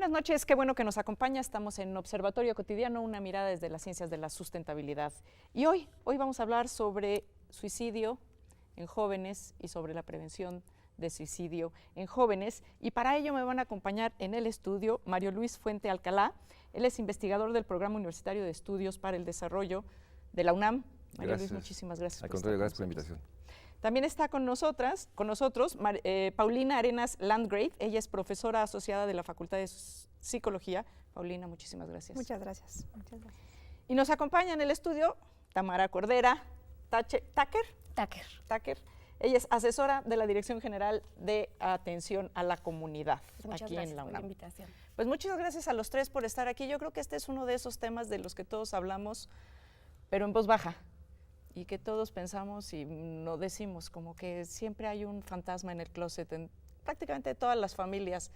Buenas noches, qué bueno que nos acompaña. Estamos en Observatorio Cotidiano, una mirada desde las ciencias de la sustentabilidad. Y hoy vamos a hablar sobre suicidio en jóvenes y sobre la prevención de suicidio en jóvenes. Y para ello me van a acompañar en el estudio Mario Luis Fuente Alcalá. Él es investigador del Programa Universitario de Estudios para el Desarrollo de la UNAM. Mario Luis, muchísimas gracias. Al contrario, gracias por la invitación. También está con nosotros Paulina Arenas Landgrave. Ella es profesora asociada de la Facultad de Psicología. Paulina, muchísimas gracias. Muchas gracias. Muchas gracias. Y nos acompaña en el estudio Tamara Cordera Tucker. Ella es asesora de la Dirección General de Atención a la Comunidad aquí en la UNAM. Por la invitación. Pues muchas gracias a los tres por estar aquí. Yo creo que este es uno de esos temas de los que todos hablamos, pero en voz baja. Y que todos pensamos y no decimos, como que siempre hay un fantasma en el closet, en prácticamente todas las familias,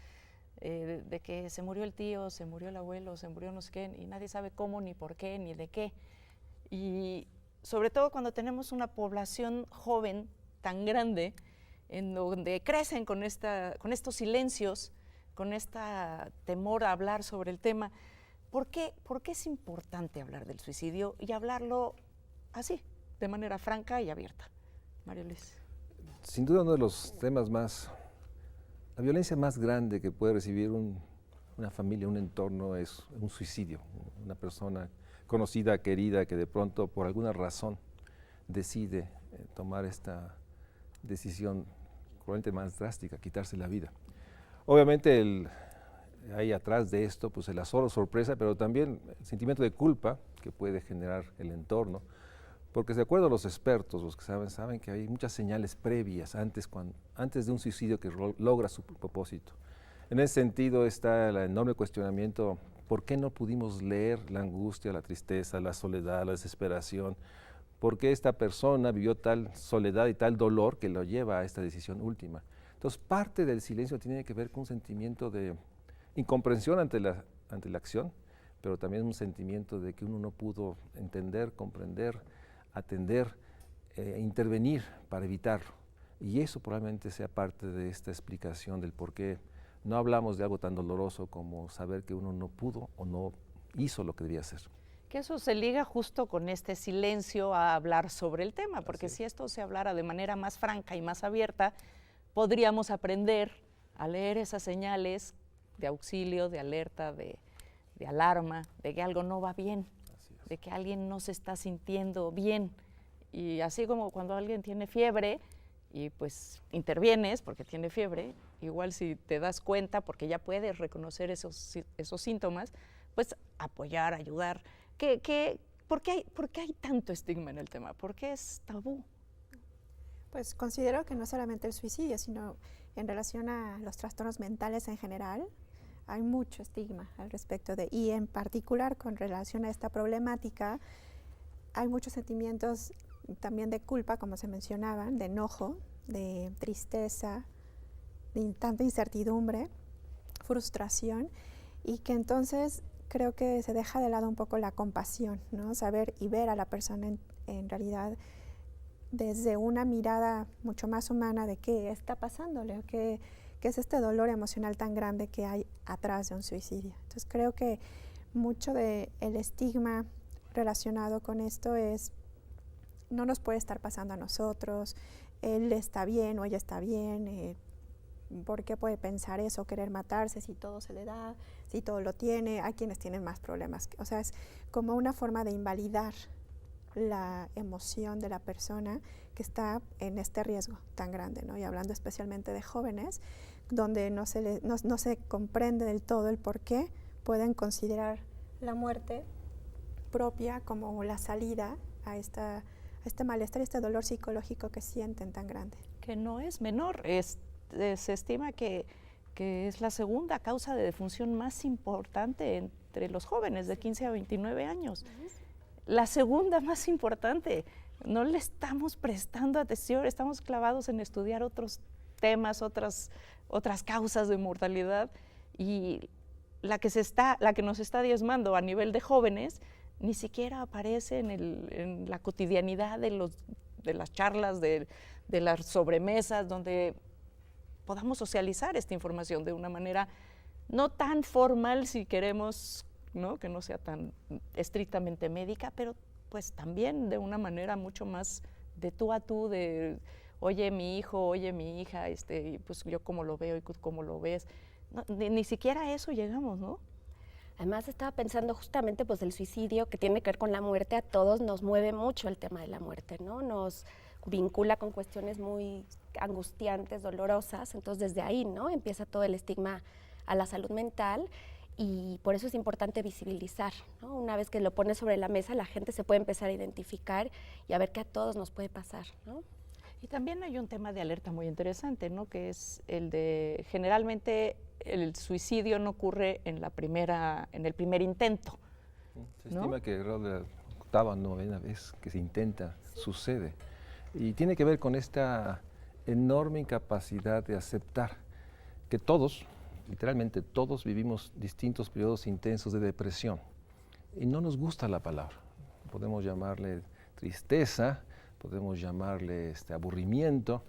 de que se murió el tío, se murió el abuelo, se murió no sé qué, y nadie sabe cómo, ni por qué, ni de qué. Y sobre todo cuando tenemos una población joven tan grande, en donde crecen con estos silencios, con este temor a hablar sobre el tema. ¿Por qué es importante hablar del suicidio y hablarlo así, de manera franca y abierta? Mario Luis. Sin duda uno de los temas la violencia más grande que puede recibir una familia, un entorno, es un suicidio. Una persona conocida, querida, que de pronto por alguna razón decide tomar esta decisión probablemente más drástica, quitarse la vida. Obviamente hay atrás de esto pues el azor o sorpresa, pero también el sentimiento de culpa que puede generar el entorno. Porque de acuerdo a los expertos, los que saben que hay muchas señales previas antes de un suicidio que logra su propósito. En ese sentido está el enorme cuestionamiento, ¿por qué no pudimos leer la angustia, la tristeza, la soledad, la desesperación? ¿Por qué esta persona vivió tal soledad y tal dolor que lo lleva a esta decisión última? Entonces parte del silencio tiene que ver con un sentimiento de incomprensión ante la acción, pero también un sentimiento de que uno no pudo entender, comprender, atender, intervenir para evitarlo. Y eso probablemente sea parte de esta explicación del por qué no hablamos de algo tan doloroso como saber que uno no pudo o no hizo lo que debía hacer. Que eso se liga justo con este silencio a hablar sobre el tema, porque si esto se hablara de manera más franca y más abierta, podríamos aprender a leer esas señales de auxilio, de alerta, de alarma, de que algo no va bien, de que alguien no se está sintiendo bien. Y así como cuando alguien tiene fiebre y pues intervienes porque tiene fiebre, igual si te das cuenta porque ya puedes reconocer esos síntomas, pues apoyar, ayudar. ¿Por qué hay tanto estigma en el tema? ¿Por qué es tabú? Pues considero que no solamente el suicidio, sino en relación a los trastornos mentales en general, hay mucho estigma al respecto y en particular con relación a esta problemática, hay muchos sentimientos también de culpa, como se mencionaban, de enojo, de tristeza, de tanta incertidumbre, frustración, y que entonces creo que se deja de lado un poco la compasión, ¿no? Saber y ver a la persona en realidad desde una mirada mucho más humana de qué está pasándole, qué es este dolor emocional tan grande que hay atrás de un suicidio. Entonces creo que mucho del estigma relacionado con esto es, no nos puede estar pasando a nosotros, él está bien o ella está bien, ¿por qué puede pensar eso, querer matarse si todo se le da, si todo lo tiene? Hay quienes tienen más problemas. O sea, es como una forma de invalidar la emoción de la persona que está en este riesgo tan grande, ¿no? Y hablando especialmente de jóvenes, donde no se comprende del todo el por qué pueden considerar la muerte propia como la salida a este malestar y este dolor psicológico que sienten tan grande. Que no es menor, se estima que es la segunda causa de defunción más importante entre los jóvenes de 15 a 29 años. La segunda más importante. No le estamos prestando atención, estamos clavados en estudiar otros temas, otras causas de mortalidad, y la que nos está diezmando a nivel de jóvenes ni siquiera aparece en la cotidianidad de las charlas, de las sobremesas, donde podamos socializar esta información de una manera no tan formal si queremos, ¿no? Que no sea tan estrictamente médica, pero pues también de una manera mucho más de tú a tú, de oye mi hijo, oye mi hija, y pues yo cómo lo veo y tú cómo lo ves. No, ni siquiera a eso llegamos, ¿no? Además estaba pensando justamente pues el suicidio que tiene que ver con la muerte, a todos nos mueve mucho el tema de la muerte, ¿no? Nos vincula con cuestiones muy angustiantes, dolorosas, entonces desde ahí, ¿no? Empieza todo el estigma a la salud mental y por eso es importante visibilizar, ¿no? Una vez que lo pones sobre la mesa, la gente se puede empezar a identificar y a ver que a todos nos puede pasar, ¿no? Y también hay un tema de alerta muy interesante, ¿no? Que es el de, generalmente el suicidio no ocurre en el primer intento. Se estima que alrededor de la octava o novena vez que se intenta, sucede. Y tiene que ver con esta enorme incapacidad de aceptar que todos, literalmente todos, vivimos distintos periodos intensos de depresión. Y no nos gusta la palabra. Podemos llamarle tristeza, podemos llamarle aburrimiento,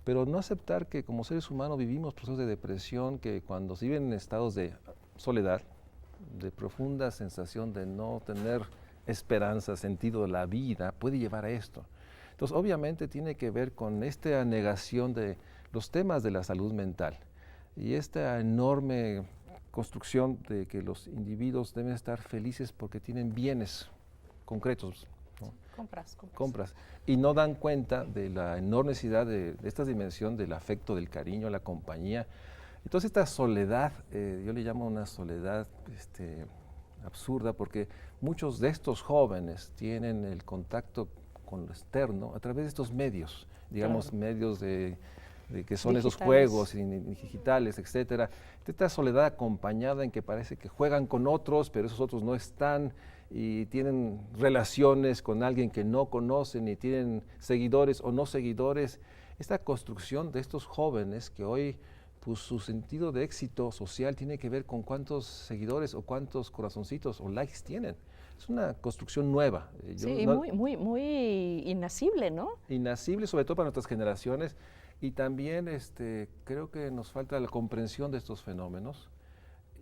pero no aceptar que como seres humanos vivimos procesos de depresión que cuando se viven en estados de soledad, de profunda sensación de no tener esperanza, sentido de la vida, puede llevar a esto. Entonces, obviamente tiene que ver con esta negación de los temas de la salud mental y esta enorme construcción de que los individuos deben estar felices porque tienen bienes concretos, ¿no? Compras. Y no dan cuenta de la enorme necesidad de esta dimensión del afecto, del cariño, la compañía. Entonces esta soledad, yo le llamo una soledad absurda, porque muchos de estos jóvenes tienen el contacto con lo externo a través de estos medios, digamos, claro, medios de que son digitales, esos juegos digitales, etcétera. Esta soledad acompañada en que parece que juegan con otros, pero esos otros no están, y tienen relaciones con alguien que no conocen y tienen seguidores o no seguidores. Esta construcción de estos jóvenes que hoy, pues su sentido de éxito social tiene que ver con cuántos seguidores o cuántos corazoncitos o likes tienen. Es una construcción nueva. Sí, muy inasible, ¿no? Inasible, sobre todo para nuestras generaciones. Y también creo que nos falta la comprensión de estos fenómenos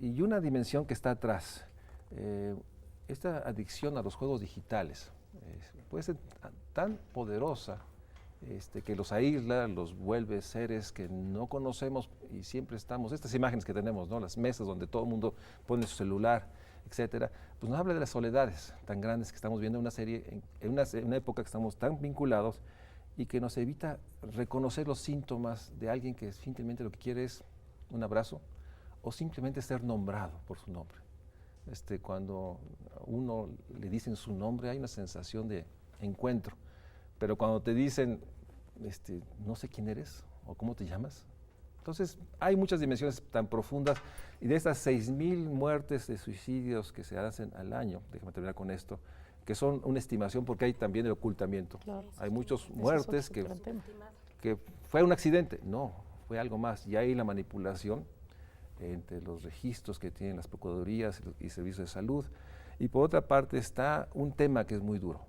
y una dimensión que está atrás. Esta adicción a los juegos digitales puede ser tan poderosa que los aísla, los vuelve seres que no conocemos y siempre estamos, estas imágenes que tenemos, ¿no? Las mesas donde todo el mundo pone su celular, etcétera, pues nos habla de las soledades tan grandes que estamos viendo en una época que estamos tan vinculados y que nos evita reconocer los síntomas de alguien que simplemente lo que quiere es un abrazo o simplemente ser nombrado por su nombre. Cuando a uno le dicen su nombre hay una sensación de encuentro, pero cuando te dicen no sé quién eres o cómo te llamas, entonces hay muchas dimensiones tan profundas y de estas 6,000 muertes de suicidios que se hacen al año, déjame terminar con esto, que son una estimación porque hay también el ocultamiento. Claro, hay muchas muertes que fue un accidente, no, fue algo más. Y hay la manipulación entre los registros que tienen las procuradurías y servicios de salud. Y por otra parte está un tema que es muy duro.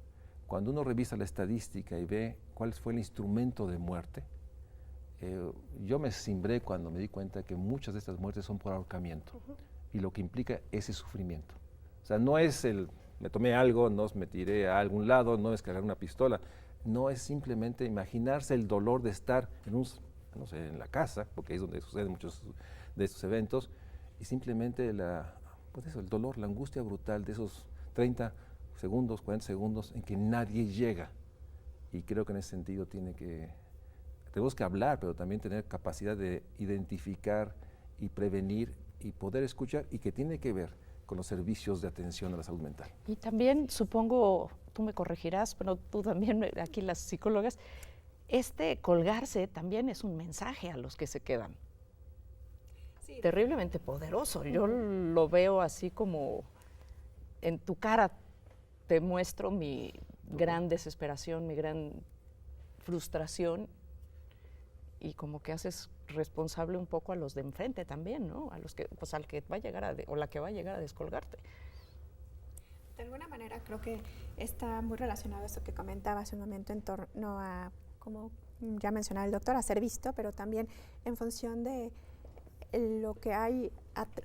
Cuando uno revisa la estadística y ve cuál fue el instrumento de muerte, yo me cimbré cuando me di cuenta que muchas de estas muertes son por ahorcamiento y lo que implica ese sufrimiento. O sea, no es me tomé algo, no me tiré a algún lado, no es cargar una pistola, no es simplemente imaginarse el dolor de estar en la casa, porque es donde suceden muchos de estos eventos, y simplemente el dolor, la angustia brutal de esos 30 segundos, 40 segundos en que nadie llega. Y creo que en ese sentido tenemos que hablar, pero también tener capacidad de identificar y prevenir y poder escuchar, y que tiene que ver con los servicios de atención a la salud mental. Y también supongo, tú me corregirás, pero tú también, aquí las psicólogas, colgarse también es un mensaje a los que se quedan. Sí. Terriblemente poderoso. Yo lo veo así como en tu cara te muestro mi gran desesperación, mi gran frustración, y como que haces responsable un poco a los de enfrente también, ¿no? A los que, pues al que va a llegar o la que va a llegar a descolgarte. De alguna manera creo que está muy relacionado a eso que comentaba hace un momento en torno a, como ya mencionaba el doctor, a ser visto, pero también en función de lo que hay,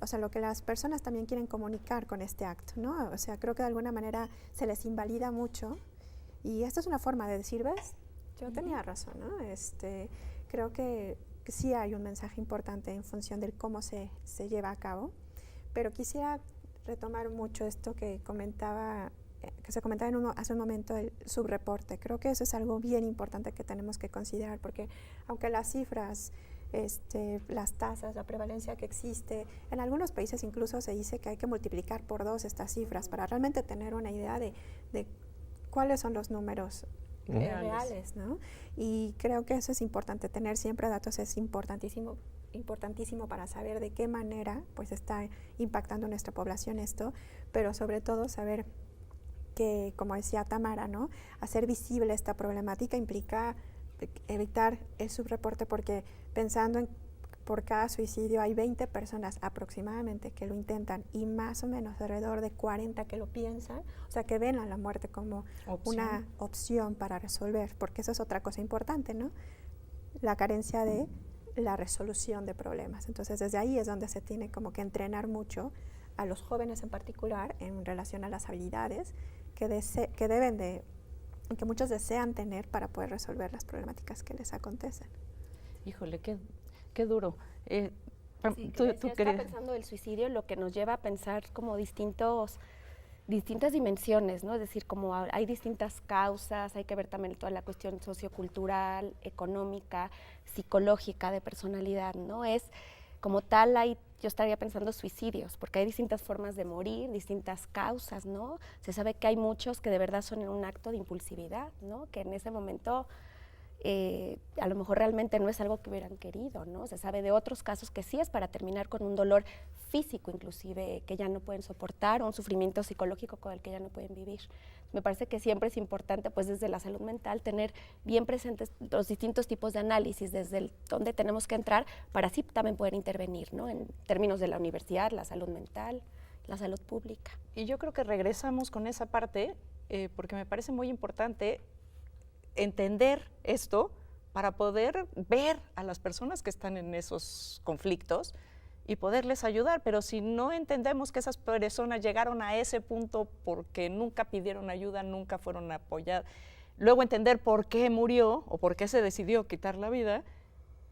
o sea, lo que las personas también quieren comunicar con este acto, ¿no? O sea, creo que de alguna manera se les invalida mucho y esta es una forma de decir, ¿ves? Yo tenía razón, ¿no? Creo que sí hay un mensaje importante en función de cómo se lleva a cabo, pero quisiera retomar mucho esto que comentaba, que se comentaba hace un momento, el subreporte. Creo que eso es algo bien importante que tenemos que considerar, porque aunque las cifras, las tasas, la prevalencia que existe, en algunos países incluso se dice que hay que multiplicar por 2 estas cifras para realmente tener una idea de cuáles son los números reales, ¿no? Y creo que eso es importante, tener siempre datos es importantísimo para saber de qué manera pues está impactando nuestra población esto, pero sobre todo saber que, como decía Tamara, ¿no? Hacer visible esta problemática implica evitar el subreporte, porque pensando en por cada suicidio hay 20 personas aproximadamente que lo intentan y más o menos alrededor de 40 que lo piensan, o sea, que ven a la muerte como una opción para resolver, porque eso es otra cosa importante, ¿no? La carencia de la resolución de problemas. Entonces, desde ahí es donde se tiene como que entrenar mucho a los jóvenes en particular en relación a las habilidades que muchos desean tener para poder resolver las problemáticas que les acontecen. Híjole, qué duro. Sí, tú estaba pensando del suicidio, lo que nos lleva a pensar como distintas dimensiones, ¿no? Es decir, como hay distintas causas, hay que ver también toda la cuestión sociocultural, económica, psicológica, de personalidad, ¿no? Es como tal, yo estaría pensando suicidios, porque hay distintas formas de morir, distintas causas, ¿no? Se sabe que hay muchos que de verdad son en un acto de impulsividad, ¿no? Que en ese momento a lo mejor realmente no es algo que hubieran querido, ¿no? Se sabe de otros casos que sí es para terminar con un dolor físico inclusive que ya no pueden soportar, o un sufrimiento psicológico con el que ya no pueden vivir. Me parece que siempre es importante, pues desde la salud mental, tener bien presentes los distintos tipos de análisis, desde donde tenemos que entrar para así también poder intervenir, ¿no? En términos de la universidad, la salud mental, la salud pública. Y yo creo que regresamos con esa parte, porque me parece muy importante entender esto para poder ver a las personas que están en esos conflictos y poderles ayudar, pero si no entendemos que esas personas llegaron a ese punto porque nunca pidieron ayuda, nunca fueron apoyadas, luego entender por qué murió o por qué se decidió quitar la vida,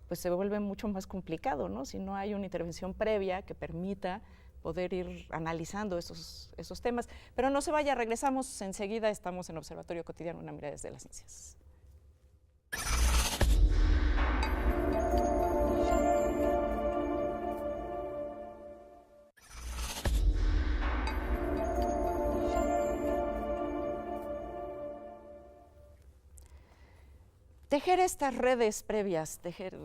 pues se vuelve mucho más complicado, ¿no? Si no hay una intervención previa que permita poder ir analizando esos temas. Pero no se vaya, regresamos enseguida, estamos en Observatorio Cotidiano, una mirada desde las ciencias. Tejer estas redes previas, tejer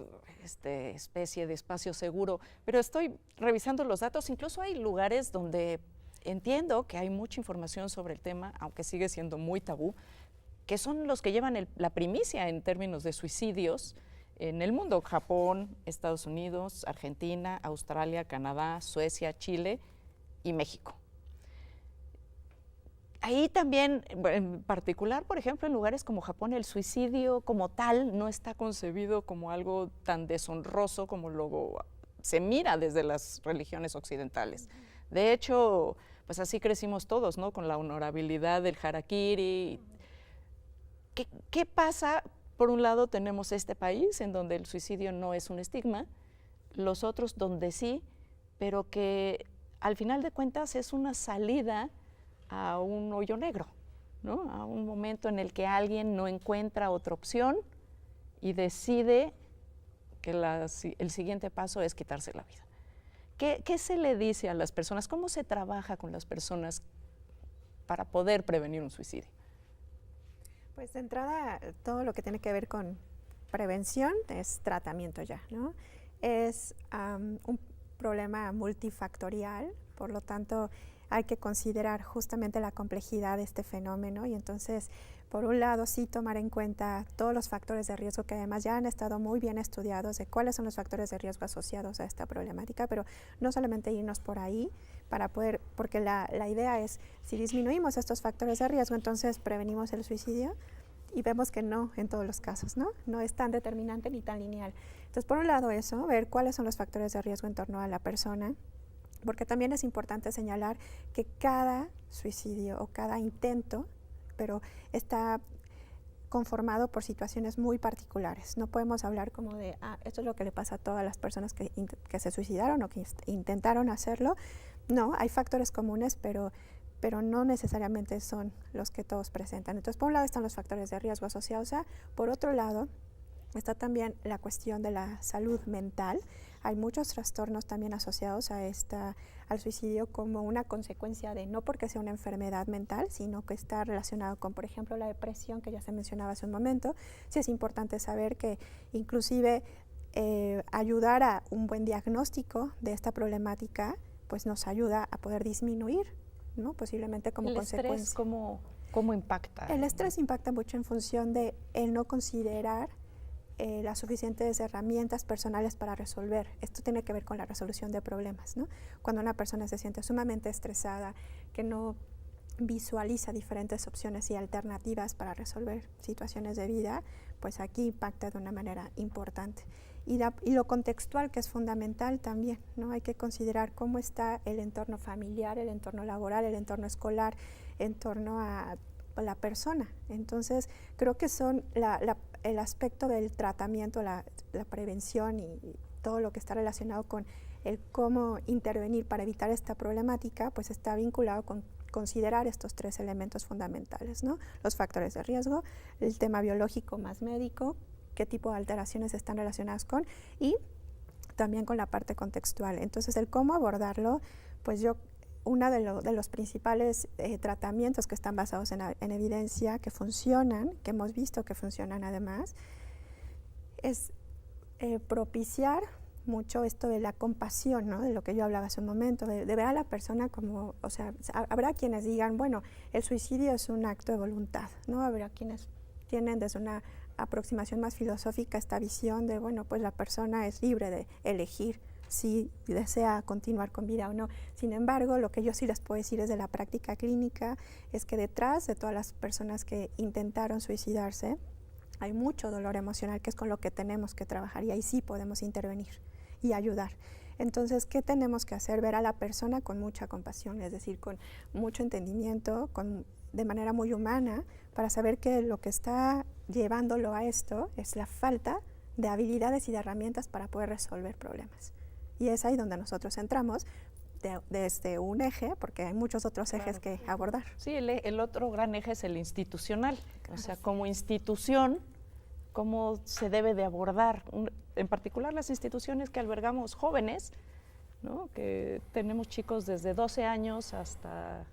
especie de espacio seguro, pero estoy revisando los datos, incluso hay lugares donde entiendo que hay mucha información sobre el tema, aunque sigue siendo muy tabú, que son los que llevan la primicia en términos de suicidios en el mundo: Japón, Estados Unidos, Argentina, Australia, Canadá, Suecia, Chile y México. Ahí también, en particular, por ejemplo, en lugares como Japón, el suicidio como tal no está concebido como algo tan deshonroso como luego se mira desde las religiones occidentales. De hecho, pues así crecimos todos, ¿no? Con la honorabilidad del harakiri. ¿Qué pasa? Por un lado tenemos este país en donde el suicidio no es un estigma, los otros donde sí, pero que al final de cuentas es una salida a un hoyo negro, ¿no? A un momento en el que alguien no encuentra otra opción y decide que el siguiente paso es quitarse la vida. ¿Qué se le dice a las personas? ¿Cómo se trabaja con las personas para poder prevenir un suicidio? Pues de entrada, todo lo que tiene que ver con prevención es tratamiento ya, ¿no? Es un problema multifactorial, por lo tanto hay que considerar justamente la complejidad de este fenómeno y entonces, por un lado, sí tomar en cuenta todos los factores de riesgo que además ya han estado muy bien estudiados de cuáles son los factores de riesgo asociados a esta problemática, pero no solamente irnos por ahí para poder, porque la idea es, si disminuimos estos factores de riesgo, entonces prevenimos el suicidio. y vemos que no en todos los casos, ¿no? No es tan determinante ni tan lineal. Entonces, por un lado eso, ver cuáles son los factores de riesgo en torno a la persona, porque también es importante señalar que cada suicidio o cada intento, pero está conformado por situaciones muy particulares. No podemos hablar como de, esto es lo que le pasa a todas las personas que se suicidaron o que intentaron hacerlo. No, hay factores comunes, pero no necesariamente son los que todos presentan. Entonces, por un lado están los factores de riesgo asociados a, por otro lado, está también la cuestión de la salud mental. Hay muchos trastornos también asociados al suicidio como una consecuencia de, no porque sea una enfermedad mental, sino que está relacionado con, por ejemplo, la depresión que ya se mencionaba hace un momento. Sí es importante saber que inclusive ayudar a un buen diagnóstico de esta problemática pues nos ayuda a poder disminuir, ¿no? Posiblemente como consecuencia. ¿El estrés cómo impacta? El estrés impacta mucho en función de el no considerar las suficientes herramientas personales para resolver. Esto tiene que ver con la resolución de problemas, ¿no? Cuando una persona se siente sumamente estresada, que no visualiza diferentes opciones y alternativas para resolver situaciones de vida, pues aquí impacta de una manera importante. Y lo contextual, que es fundamental también, ¿no? Hay que considerar cómo está el entorno familiar, el entorno laboral, el entorno escolar, en torno a la persona. Entonces, creo que son el aspecto del tratamiento, la prevención y todo lo que está relacionado con el cómo intervenir para evitar esta problemática, pues está vinculado con considerar estos tres elementos fundamentales, ¿no? Los factores de riesgo, el tema biológico más médico, qué tipo de alteraciones están relacionadas con, y también con la parte contextual. Entonces, el cómo abordarlo, pues uno de los principales tratamientos que están basados en evidencia, que funcionan, que hemos visto que funcionan además, es propiciar mucho esto de la compasión, ¿no? De lo que yo hablaba hace un momento, de ver a la persona como, o sea, habrá quienes digan, bueno, el suicidio es un acto de voluntad, ¿no? Habrá quienes tienen desde una aproximación más filosófica esta visión de, bueno, pues la persona es libre de elegir si desea continuar con vida o no. Sin embargo, lo que yo sí les puedo decir desde la práctica clínica es que detrás de todas las personas que intentaron suicidarse, hay mucho dolor emocional, que es con lo que tenemos que trabajar, y ahí sí podemos intervenir y ayudar. Entonces, ¿qué tenemos que hacer? Ver a la persona con mucha compasión, es decir, con mucho entendimiento, de manera muy humana, para saber que lo que está llevándolo a esto es la falta de habilidades y de herramientas para poder resolver problemas. Y es ahí donde nosotros entramos, desde un eje, porque hay muchos otros ejes que abordar. Sí, el otro gran eje es el institucional, o sea, como institución, cómo se debe de abordar, en particular las instituciones que albergamos jóvenes, ¿no? Que tenemos chicos desde 12 años hasta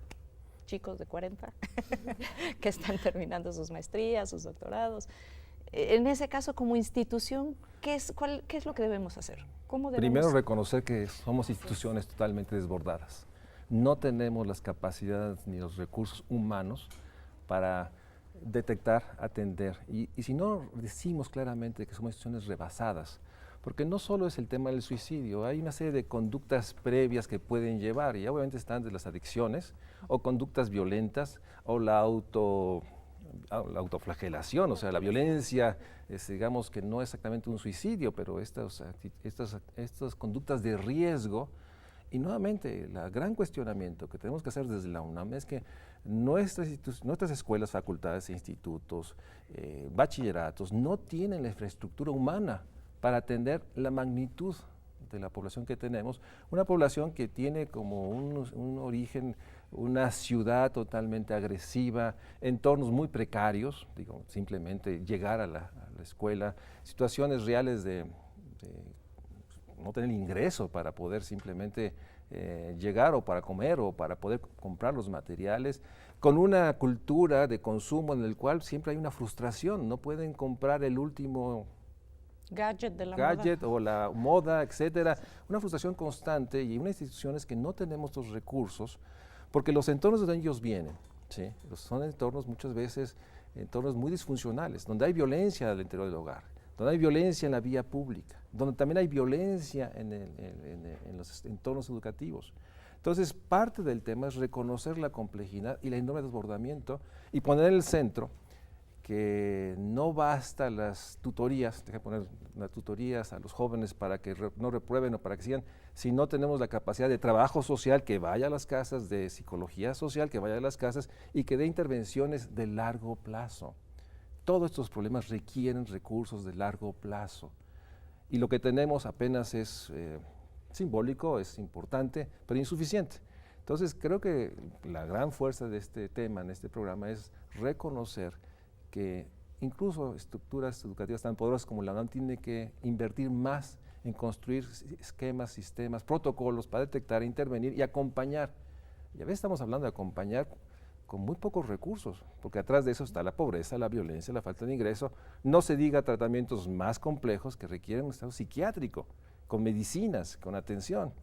chicos de 40 que están terminando sus maestrías, sus doctorados. En ese caso, como institución, ¿qué es lo que debemos hacer? ¿Cómo debemos? Primero, reconocer que somos instituciones totalmente desbordadas. No tenemos las capacidades ni los recursos humanos para detectar, atender. Y si no decimos claramente que somos instituciones rebasadas, porque no solo es el tema del suicidio, hay una serie de conductas previas que pueden llevar, y obviamente están de las adicciones, o conductas violentas, o la autoflagelación, o sea, la violencia, digamos que no es exactamente un suicidio, pero estas conductas de riesgo. Y nuevamente, el gran cuestionamiento que tenemos que hacer desde la UNAM es que nuestras escuelas, facultades, institutos, bachilleratos no tienen la infraestructura humana para atender la magnitud de la población que tenemos, una población que tiene como un origen, una ciudad totalmente agresiva, entornos muy precarios, digo, simplemente llegar a la escuela, situaciones reales de no tener ingreso para poder simplemente llegar, o para comer, o para poder comprar los materiales, con una cultura de consumo en el cual siempre hay una frustración, no pueden comprar el último gadget de la gadget moda. O la moda, etcétera, una frustración constante, y unas instituciones que no tenemos los recursos, porque los entornos donde ellos vienen, ¿sí? Son entornos muchas veces, entornos muy disfuncionales, donde hay violencia al interior del hogar, donde hay violencia en la vía pública, donde también hay violencia en los entornos educativos. Entonces, parte del tema es reconocer la complejidad y el enorme desbordamiento, y poner en el centro que no basta las tutorías, deja poner las tutorías a los jóvenes para que no reprueben o para que sigan, si no tenemos la capacidad de trabajo social que vaya a las casas, de psicología social que vaya a las casas y que dé intervenciones de largo plazo. Todos estos problemas requieren recursos de largo plazo y lo que tenemos apenas es simbólico, es importante, pero insuficiente. Entonces creo que la gran fuerza de este tema en este programa es reconocer que incluso estructuras educativas tan poderosas como la UNAM tiene que invertir más en construir esquemas, sistemas, protocolos para detectar, intervenir y acompañar. Y a veces estamos hablando de acompañar con muy pocos recursos, porque atrás de eso está la pobreza, la violencia, la falta de ingreso, no se diga tratamientos más complejos que requieren un estado psiquiátrico, con medicinas, con atención.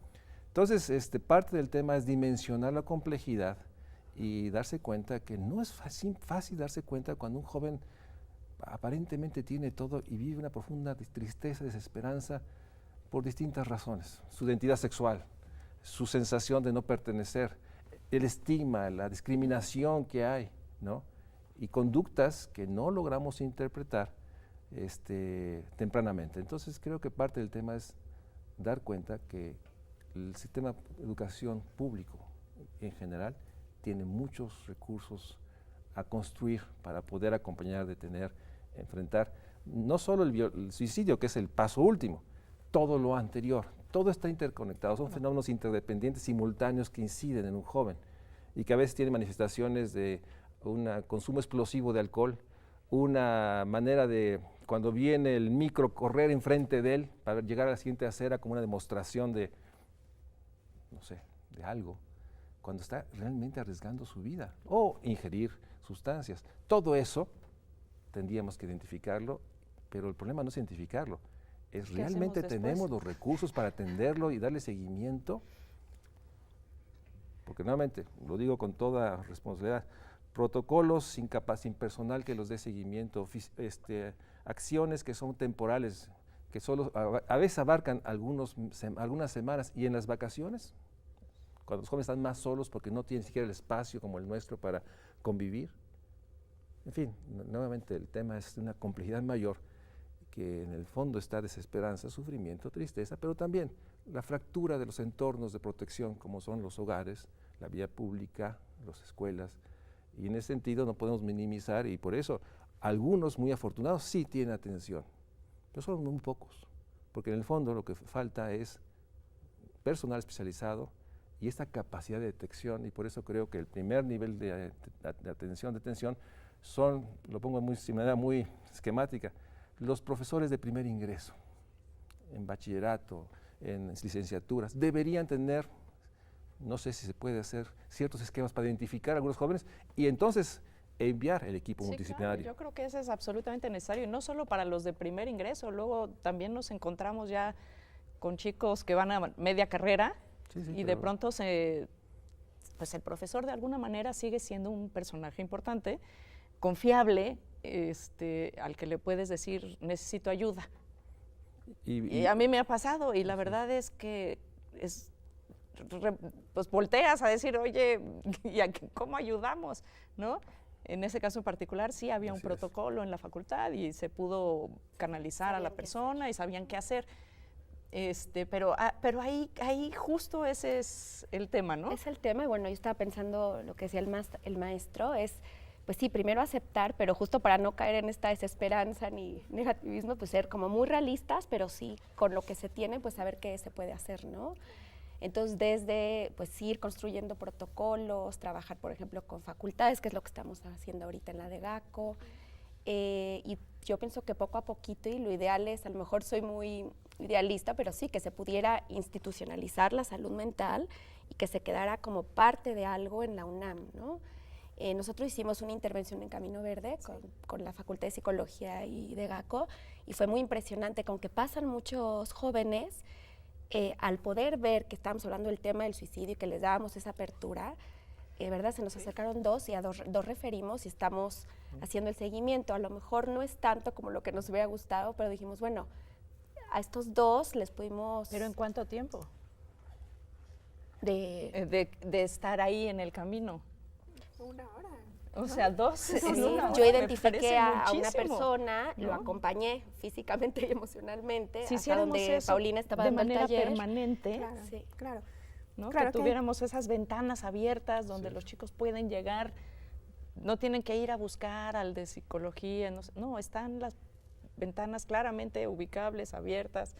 Entonces, parte del tema es dimensionar la complejidad y darse cuenta que no es fácil darse cuenta cuando un joven aparentemente tiene todo y vive una profunda tristeza, desesperanza por distintas razones. Su identidad sexual, su sensación de no pertenecer, el estigma, la discriminación que hay, ¿no? Y conductas que no logramos interpretar tempranamente. Entonces creo que parte del tema es dar cuenta que el sistema de educación público en general tiene muchos recursos a construir para poder acompañar, detener, enfrentar no solo el suicidio, que es el paso último, todo lo anterior. Todo está interconectado, son fenómenos interdependientes simultáneos que inciden en un joven y que a veces tienen manifestaciones de un consumo explosivo de alcohol, una manera de, cuando viene el micro, correr enfrente de él para llegar a la siguiente acera como una demostración de, no sé, de algo, cuando está realmente arriesgando su vida, o ingerir sustancias. Todo eso tendríamos que identificarlo, pero el problema no es identificarlo, es realmente tenemos los recursos para atenderlo y darle seguimiento, porque nuevamente, lo digo con toda responsabilidad, protocolos sin personal que los dé seguimiento, acciones que son temporales, que solo a veces abarcan algunas semanas, y en las vacaciones, cuando los jóvenes están más solos porque no tienen siquiera el espacio como el nuestro para convivir. En fin, nuevamente el tema es de una complejidad mayor, que en el fondo está desesperanza, sufrimiento, tristeza, pero también la fractura de los entornos de protección como son los hogares, la vía pública, las escuelas, y en ese sentido no podemos minimizar, y por eso algunos muy afortunados sí tienen atención, pero son muy pocos, porque en el fondo lo que falta es personal especializado y esta capacidad de detección, y por eso creo que el primer nivel de detención son, lo pongo de manera muy esquemática, los profesores de primer ingreso, en bachillerato, en licenciaturas, deberían tener, no sé si se puede hacer ciertos esquemas para identificar a algunos jóvenes y entonces enviar el equipo multidisciplinario. Claro, yo creo que eso es absolutamente necesario, y no solo para los de primer ingreso, luego también nos encontramos ya con chicos que van a media carrera y de pronto pues el profesor de alguna manera sigue siendo un personaje importante, confiable, al que le puedes decir necesito ayuda. Y a mí me ha pasado, y la verdad es que pues volteas a decir, oye, ¿cómo ayudamos? ¿No? En ese caso en particular sí había un protocolo en la facultad y se pudo canalizar a la persona y sabían qué hacer. Pero ahí justo ese es el tema, ¿no? Es el tema, y bueno, yo estaba pensando lo que decía el maestro, es, pues sí, primero aceptar, pero justo para no caer en esta desesperanza ni negativismo, pues ser como muy realistas, pero sí, con lo que se tiene, pues saber qué se puede hacer, ¿no? Entonces, desde pues ir construyendo protocolos, trabajar, por ejemplo, con facultades, que es lo que estamos haciendo ahorita en la de GACO, y yo pienso que poco a poquito, y lo ideal es, a lo mejor soy muy idealista, pero sí, que se pudiera institucionalizar la salud mental y que se quedara como parte de algo en la UNAM, ¿no? Nosotros hicimos una intervención en Camino Verde con la Facultad de Psicología y de GACO, y fue muy impresionante, con que pasan muchos jóvenes, al poder ver que estábamos hablando del tema del suicidio y que les dábamos esa apertura, ¿verdad? Se nos acercaron dos y a dos referimos y estamos haciendo el seguimiento. A lo mejor no es tanto como lo que nos hubiera gustado, pero dijimos, bueno, a estos dos les pudimos... ¿Pero en cuánto tiempo? De estar ahí en el camino. 1 hora. O sea, dos Sí, en una yo hora, me identifiqué parece a una muchísimo, persona, lo ¿no? acompañé físicamente y emocionalmente Si hasta hiciéramos donde eso Paulina estaba de dando el manera taller. permanente, Claro, Sí. claro. ¿no? Claro Que que- tuviéramos esas ventanas abiertas donde Sí. los chicos pueden llegar, no tienen que ir a buscar al de psicología, no, están las ventanas claramente ubicables, abiertas.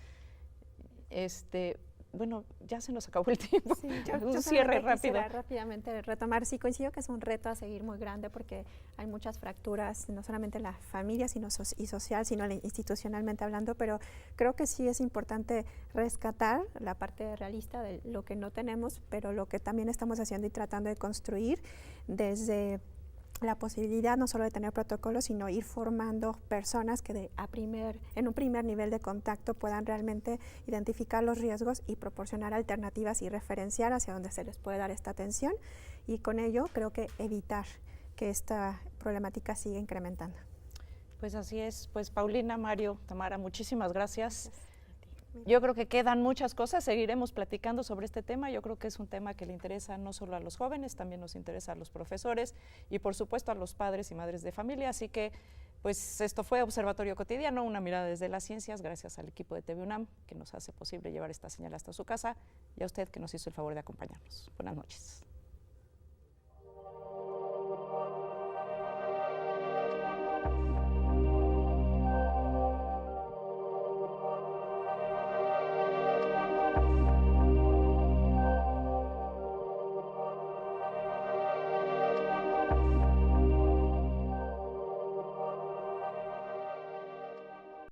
Bueno, ya se nos acabó el tiempo. Sí, Un cierre solamente rápido. quisiera rápidamente retomar. Sí, coincido que es un reto a seguir muy grande porque hay muchas fracturas, no solamente en la familia y social, sino institucionalmente hablando, pero creo que sí es importante rescatar la parte realista de lo que no tenemos, pero lo que también estamos haciendo y tratando de construir desde la posibilidad no solo de tener protocolos, sino ir formando personas que en un primer nivel de contacto puedan realmente identificar los riesgos y proporcionar alternativas y referenciar hacia dónde se les puede dar esta atención y con ello creo que evitar que esta problemática siga incrementando. Pues así es. Pues Paulina, Mario, Tamara, muchísimas gracias. Yo creo que quedan muchas cosas, seguiremos platicando sobre este tema. Yo creo que es un tema que le interesa no solo a los jóvenes, también nos interesa a los profesores y por supuesto a los padres y madres de familia. Así que pues esto fue Observatorio Cotidiano, una mirada desde las ciencias, gracias al equipo de TV UNAM que nos hace posible llevar esta señal hasta su casa y a usted que nos hizo el favor de acompañarnos. Buenas noches.